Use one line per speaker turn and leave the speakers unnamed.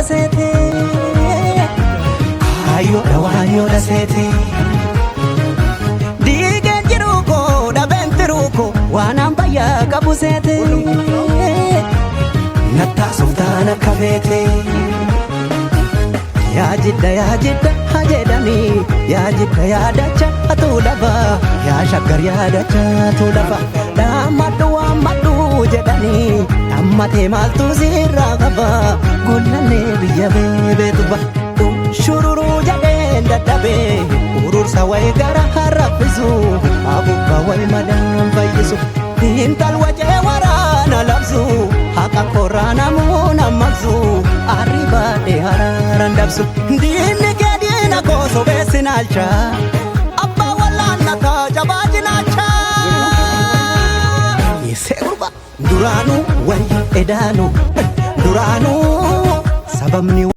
sete ayo rawanyo da sete digen jiruko da benteruko wanan baya kabusete natta sultana kabete ya jidda hajedani ya jidda ya dacha atulaba ya shagar ya dacha atulaba damadu amadu jedani ammate maltu ziragaba gullane biya bebetuba shururu jade dadabe urur sawai gara harafizu abubba wal madam fayisu intal waje warana labzu hakan korana muna magzu arriba de hararan dabsu dinne gedina koso besinalcha abba wala naka jabajinacha yeserba duranu way edanu duranu sabamni